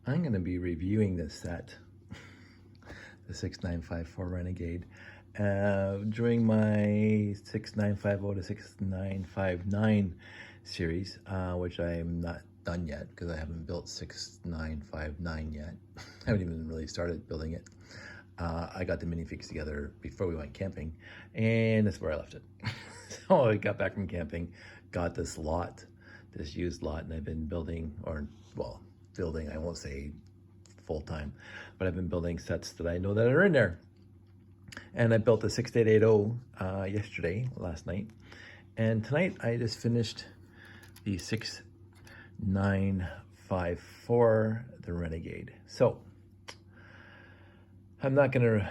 I'm going to be reviewing this set, the 6954 Renegade, during my 6950 to 6959 series, which I'm not done yet because I haven't built 6959 yet. I haven't even really started building it. I got the minifigs together before we went camping, and that's where I left it. So I got back from camping, got this lot, this used lot, and I've been building, or well, building, I won't say full time, but I've been building sets that I know that are in there. And I built the 6880 yesterday, last night. And tonight I just finished the 6954, the Renegade. So I'm not gonna,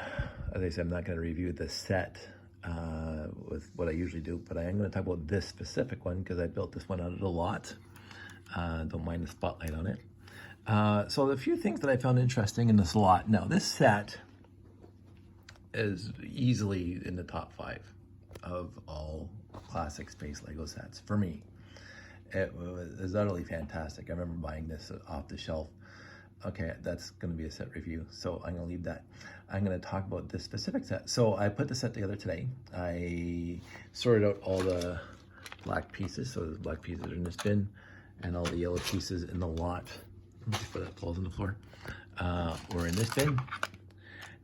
as I said, I'm not gonna review the set with what I usually do, but I am gonna talk about this specific one because I built this one out of the lot. Don't mind the spotlight on it. So a few things that I found interesting in this lot. Now, this set is easily in the top 5 of all classic space Lego sets for me. It was utterly fantastic. I remember buying this off the shelf. Okay, that's going to be a set review, so I'm going to leave that. I'm going to talk about this specific set. So I put the set together today. I sorted out all the black pieces, so the black pieces are in this bin, and all the yellow pieces in the lot, before that falls on the floor, were in this bin.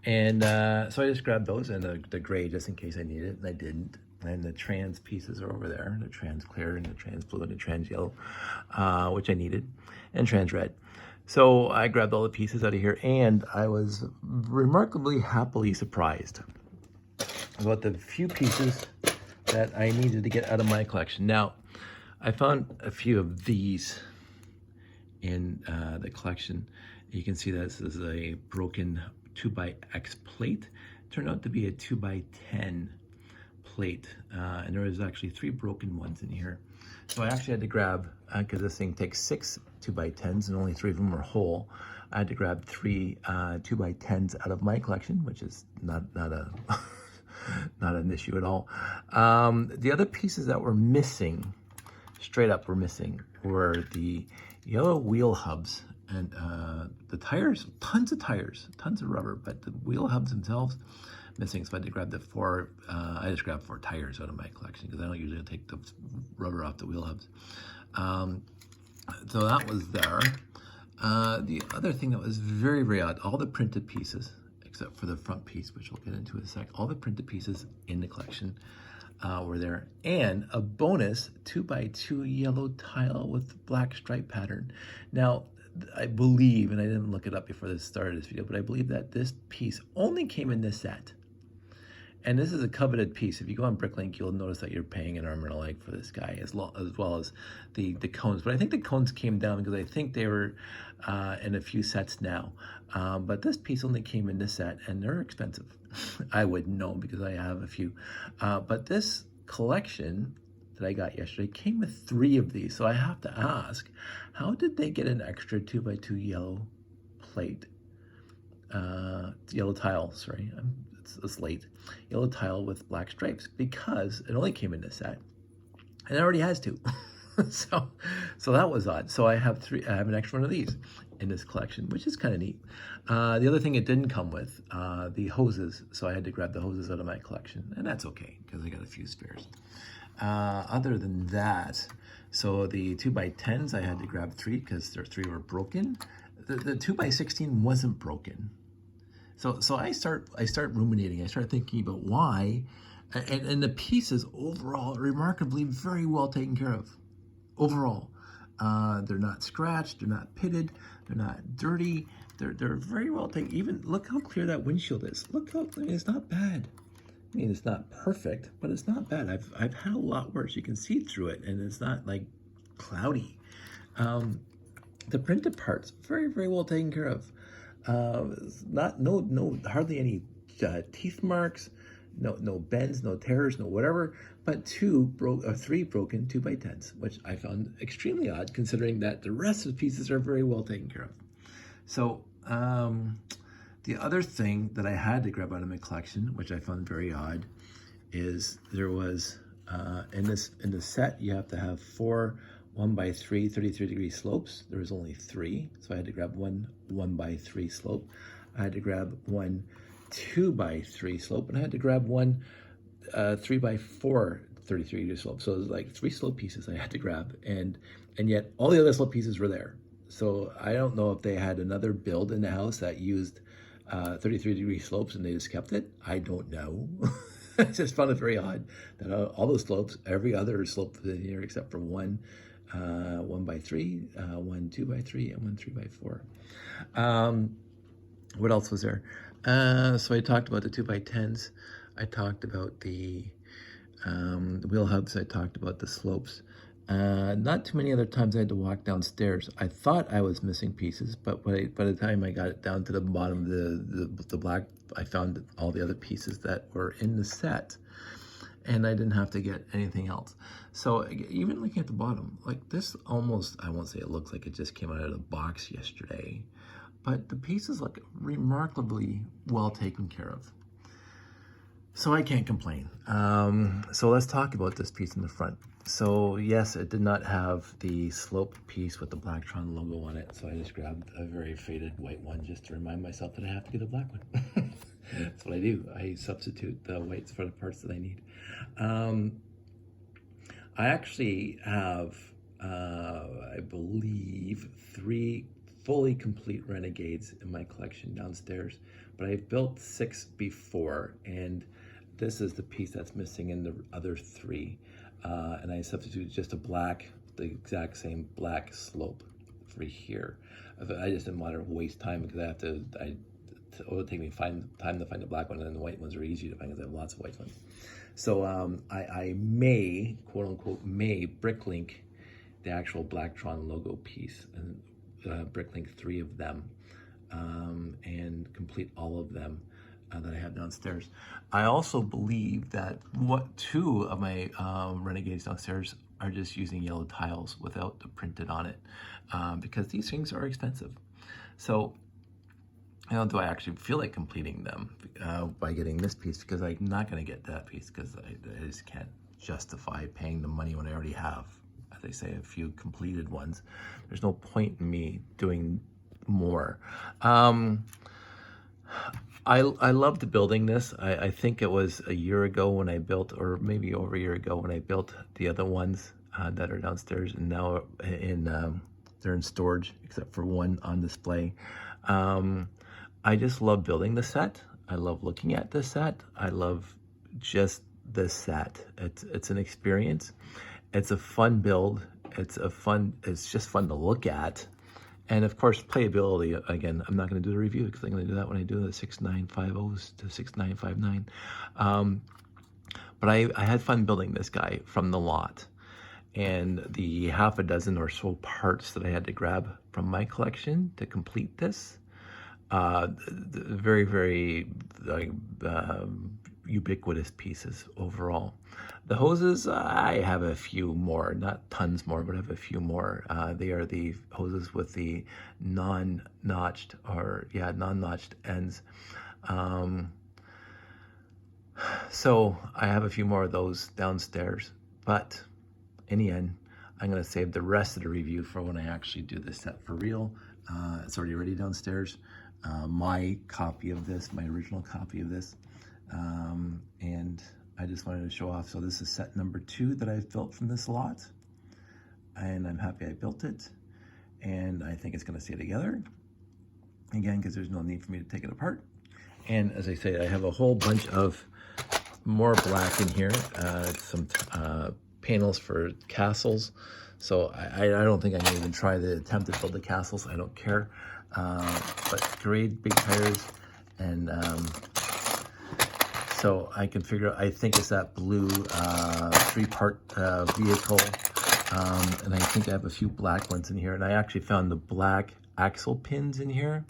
And so I just grabbed those, and the gray just in case I need it, and I didn't. And the trans pieces are over there, the trans clear and the trans blue and the trans yellow, which I needed, and trans red. So I grabbed all the pieces out of here, and I was remarkably happily surprised about the few pieces that I needed to get out of my collection. Now, I found a few of these in the collection. You can see that this is a broken 2x plate. It turned out to be a 2x10 plate, and there was actually 3 broken ones in here. So I actually had to grab, because this thing takes 6 2x10s and only 3 of them are whole, I had to grab 3 2x10s out of my collection, which is not a not an issue at all. The other pieces that were missing, straight up were missing, were the yellow wheel hubs and the tires, tons of rubber, but the wheel hubs themselves missing. So I had to grab the 4, I just grabbed 4 tires out of my collection because I don't usually take the rubber off the wheel hubs. So that was there. The other thing that was very, very odd, all the printed pieces, except for the front piece, which we'll get into in a sec, all the printed pieces in the collection were there, and a bonus 2x2 yellow tile with black stripe pattern. Now, I believe, and I didn't look it up before this started this video, but I believe that this piece only came in this set. And this is a coveted piece. If you go on Bricklink, you'll notice that you're paying an arm and a leg for this guy, as well as the cones. But I think the cones came down because I think they were in a few sets now. But this piece only came in this set, and they're expensive. I would know because I have a few. But this collection that I got yesterday came with 3 of these. So I have to ask, how did they get an extra 2x2 yellow plate? Yellow tile, sorry. It's late. Yellow tile with black stripes, because it only came in this set and it already has 2. so that was odd. So I have 3. I have an extra one of these in this collection, which is kind of neat. The other thing it didn't come with, the hoses. So I had to grab the hoses out of my collection, and that's okay because I got a few spares. Other than that, so the 2x10s, I had to grab 3 because there 3 were broken. The 2x16 wasn't broken. So I start ruminating. I start thinking about why, and the pieces overall remarkably very well taken care of. Overall, they're not scratched, they're not pitted, they're not dirty. They're very well taken. Even look how clear that windshield is. Look how, I mean, it's not bad. I mean, it's not perfect, but it's not bad. I've had a lot worse. You can see through it, and it's not like cloudy. The printed parts very, very well taken care of. Hardly any teeth marks, no bends, no tears, no whatever, but 3 broken 2x10s, which I found extremely odd considering that the rest of the pieces are very well taken care of. So the other thing that I had to grab out of my collection, which I found very odd, is there was in the set you have to have 4 1x3 33-degree slopes. There was only 3, so I had to grab one 1x3 slope. I had to grab one 2x3 slope, and I had to grab one 3x4 33-degree slope. So it was like 3 slope pieces I had to grab, and yet all the other slope pieces were there. So I don't know if they had another build in the house that used 33-degree slopes and they just kept it. I don't know. I just found it very odd that all those slopes, every other slope in here except for one 1x3, one 2x3, and one 3x4. What else was there? So I talked about the 2x10s. I talked about the wheel hubs. I talked about the slopes. Not too many other times I had to walk downstairs. I thought I was missing pieces, but by the time I got it down to the bottom of the black, I found all the other pieces that were in the set, and I didn't have to get anything else. So even looking at the bottom, like this almost, I won't say it looks like it just came out of the box yesterday, but the pieces look remarkably well taken care of. So I can't complain. So let's talk about this piece in the front. So yes, it did not have the slope piece with the Blacktron logo on it. So I just grabbed a very faded white one just to remind myself that I have to get a black one. That's what I do. I substitute the whites for the parts that I need. I actually have, I believe, 3 fully complete Renegades in my collection downstairs, but I've built 6 before, and this is the piece that's missing in the other 3. And I substituted just a black, the exact same black slope for here. I just didn't want to waste time because I have to, it would take me time to find the black one, and then the white ones are easy to find because I have lots of white ones. So I may, quote unquote, may bricklink the actual Blacktron logo piece and bricklink 3 of them and complete all of them that I have downstairs. I also believe that 2 of my Renegades downstairs are just using yellow tiles without the printed on it because these things are expensive. So do I actually feel like completing them by getting this piece, because I'm not going to get that piece because I just can't justify paying the money when I already have, as I say, a few completed ones. There's no point in me doing more. I loved building this. I think it was a year ago when I built, or maybe over a year ago when I built the other ones that are downstairs, and now they're in storage except for one on display. I just love building the set. I love looking at the set. I love just the set. It's an experience. It's a fun build. It's just fun to look at. And of course, playability, again, I'm not going to do the review because I'm going to do that when I do the 6950s to 6959. But I had fun building this guy from the lot. And the half a dozen or so parts that I had to grab from my collection to complete this, very, very ubiquitous pieces overall. The hoses, I have a few more, not tons more, but I have a few more. They are the hoses with the non-notched ends. So I have a few more of those downstairs, but in the end, I'm going to save the rest of the review for when I actually do this set for real. It's already ready downstairs. My copy of this, my original copy of this, and I just wanted to show off. So this is set number 2 that I've built from this lot, and I'm happy I built it, and I think it's going to stay together again because there's no need for me to take it apart. And as I say, I have a whole bunch of more black in here, some panels for castles. So I don't think I'm going to even try the attempt to build the castles. I don't care. But great big tires, and so I can figure out, I think it's that blue 3-part vehicle, and I think I have a few black ones in here, and I actually found the black axle pins in here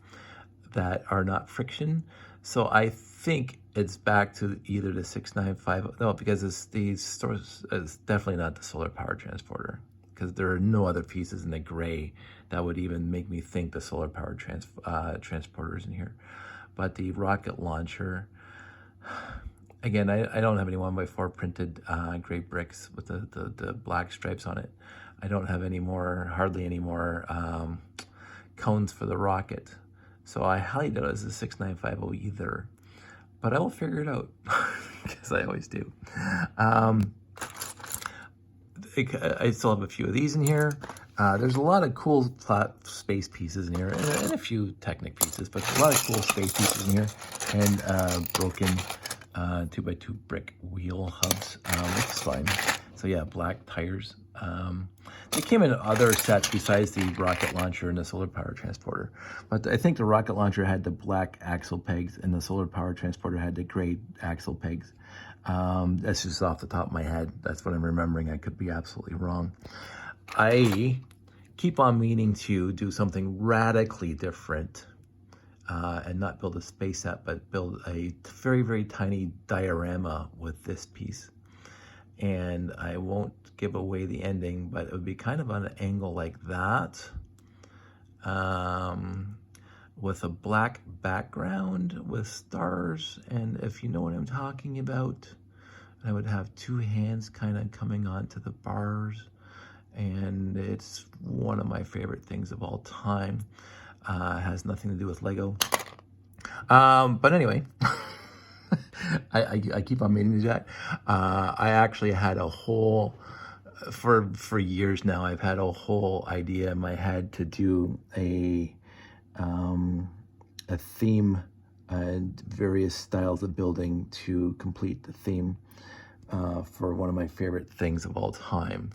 that are not friction. So I think it's back to either the 6950, no, because it's definitely not the solar power transporter, because there are no other pieces in the gray that would even make me think the solar power transporter is in here. But the rocket launcher, again, I don't have any 1x4 printed gray bricks with the black stripes on it. I don't have hardly any more cones for the rocket. So I highly doubt it's a 6950 either, but I will figure it out because I always do. I still have a few of these in here. There's a lot of cool flat space pieces in here, and a few Technic pieces, but a lot of cool space pieces in here, and broken 2x2 brick wheel hubs, which is fine. So yeah, black tires. They came in other sets besides the rocket launcher and the solar power transporter. But I think the rocket launcher had the black axle pegs and the solar power transporter had the gray axle pegs. That's just off the top of my head. That's what I'm remembering. I could be absolutely wrong. I keep on meaning to do something radically different and not build a space set, but build a very, very tiny diorama with this piece. And I won't give away the ending, but it would be kind of on an angle like that, with a black background with stars. And if you know what I'm talking about, I would have two hands kind of coming onto the bars. And it's one of my favorite things of all time. It has nothing to do with Lego. But anyway, I keep on meaning to do that. I actually had a whole, for years now, I've had a whole idea in my head to do a theme and various styles of building to complete the theme for one of my favorite things of all time.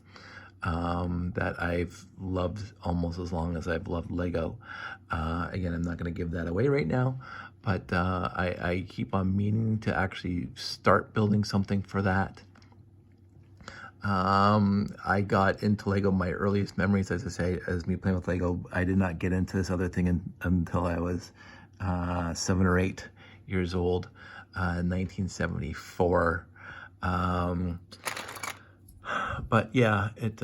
That I've loved almost as long as I've loved Lego. Again, I'm not going to give that away right now, but I keep on meaning to actually start building something for that. I got into Lego, my earliest memories, as I say, as me playing with Lego. I did not get into this other thing until I was 7 or 8 years old, 1974. But yeah, it's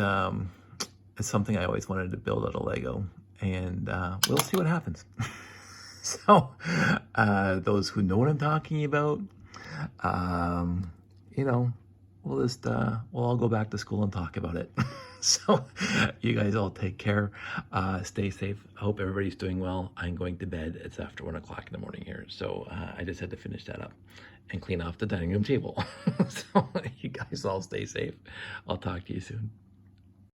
something I always wanted to build out of Lego, and we'll see what happens. So, those who know what I'm talking about, you know, we'll all go back to school and talk about it. So, you guys all take care, stay safe. I hope everybody's doing well. I'm going to bed. It's after 1 o'clock in the morning here, so I just had to finish that up and clean off the dining room table. So, you guys all stay safe. I'll talk to you soon.